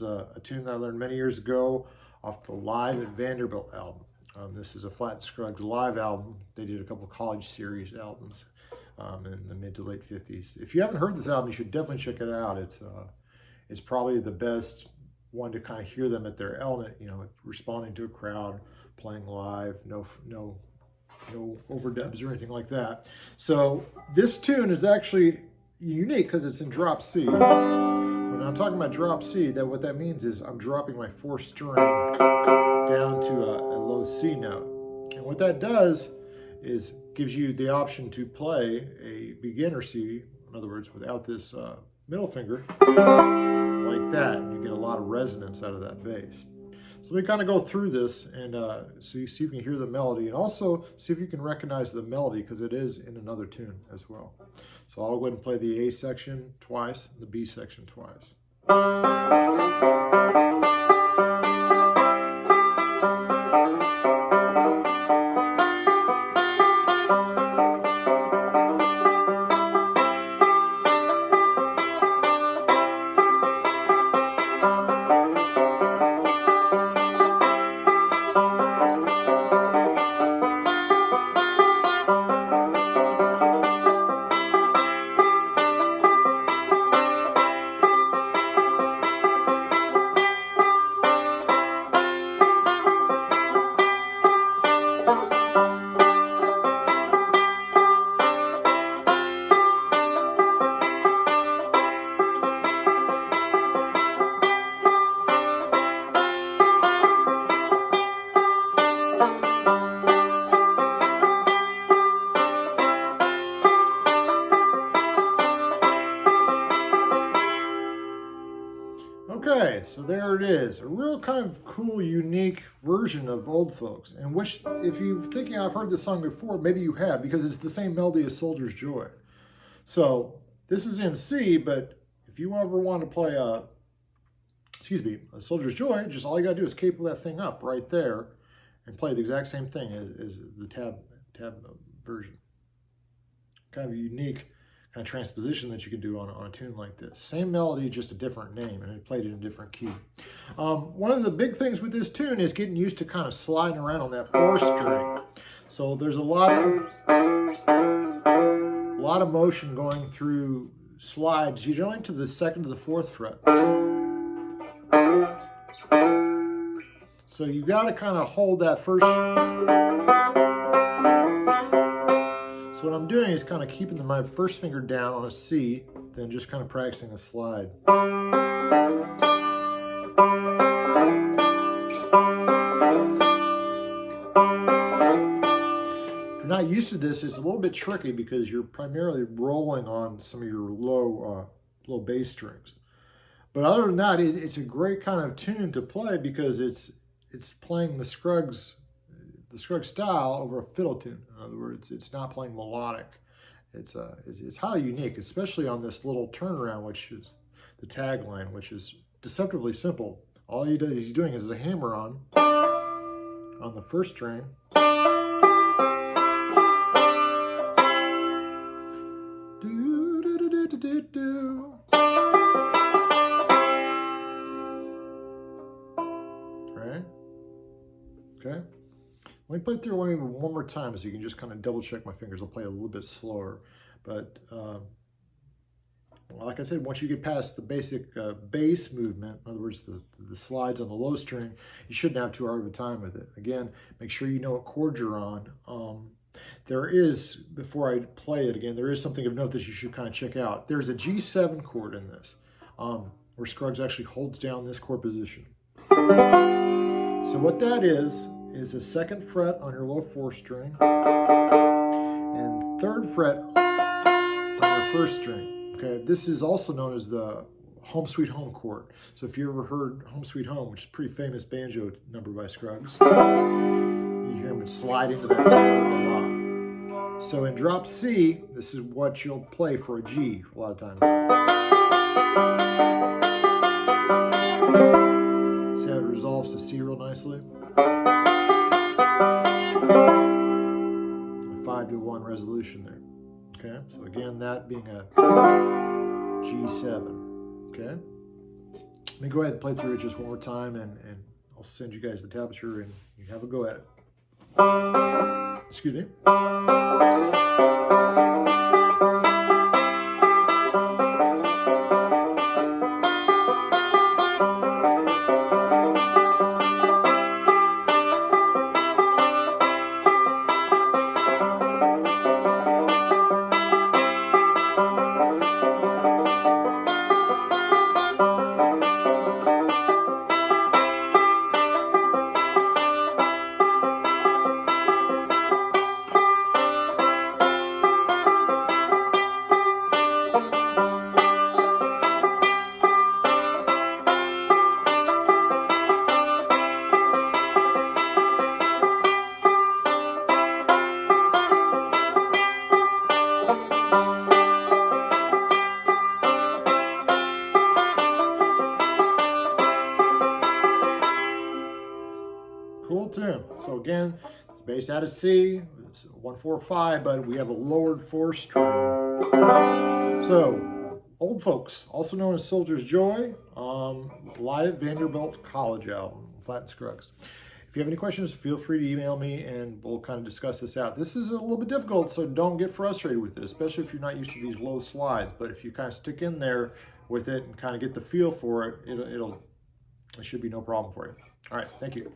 A tune that I learned many years ago off the Live at Vanderbilt album. This is a Flat Scruggs live album. They did a couple college series albums in the mid to late 50s. If you haven't heard this album, you should definitely check it out. It's probably the best one to kind of hear them at their element, you know, responding to a crowd, playing live, no overdubs or anything like that. So this tune is actually unique because it's in drop C. When I'm talking about drop C, what that means is I'm dropping my fourth string down to a low C note. And what that does is gives you the option to play a beginner C, in other words, without this middle finger, like that. And you get a lot of resonance out of that bass. So let me kind of go through this and so you see if you can hear the melody, and also see if you can recognize the melody because it is in another tune as well. So I'll go ahead and play the A section twice, and the B section twice. Okay, so there it is. A real kind of cool, unique version of Old Folks. And which, if you're thinking I've heard this song before, maybe you have, because it's the same melody as Soldier's Joy. So this is in C, but if you ever want to play a Soldier's Joy, just all you gotta do is capo that thing up right there and play the exact same thing as the tab version. Kind of a unique kind of transposition that you can do on a tune like this. Same melody, just a different name, and it played in a different key. One of the big things with this tune is getting used to kind of sliding around on that fourth string. So there's a lot of motion going through slides, usually to the second to the fourth fret. So you got to kind of hold that first. So what I'm doing is kind of keeping my first finger down on a C, then just kind of practicing a slide. If you're not used to this, it's a little bit tricky because you're primarily rolling on some of your low bass strings. But other than that, it's a great kind of tune to play because it's playing the Scruggs style over a fiddle tune. In other words, it's not playing melodic. It's highly unique, especially on this little turnaround, which is the tagline, which is deceptively simple. All he's doing is a hammer on the first string. Right? Okay. Let me play through one more time so you can just kind of double check my fingers. I'll play a little bit slower. But like I said, once you get past the basic bass movement, in other words, the slides on the low string, you shouldn't have too hard of a time with it. Again, make sure you know what chord you're on. There is, before I play it again, there is something of note that you should kind of check out. There's a G7 chord in this, where Scruggs actually holds down this chord position. So what that is a second fret on your low fourth string and third fret on your first string. Okay, this is also known as the Home Sweet Home chord. So if you ever heard Home Sweet Home, which is a pretty famous banjo number by Scruggs, you hear him slide into that chord a lot. So in drop C, this is what you'll play for a G a lot of times. See how it resolves to C real nicely? A 5-to-1 resolution there. Okay, so again, that being a G7. Okay, Let me go ahead and play through it just one more time, and I'll send you guys the tablature and you have a go at it. Excuse me. Cool tune. So again, it's bass out of C, it's 1-4-5, but we have a lowered 4th string. So, Old Folks, also known as Soldier's Joy, live Vanderbilt College album, Flat and Scruggs. If you have any questions, feel free to email me and we'll kind of discuss this out. This is a little bit difficult, so don't get frustrated with it, especially if you're not used to these low slides. But if you kind of stick in there with it and kind of get the feel for it, it should be no problem for you. All right, thank you.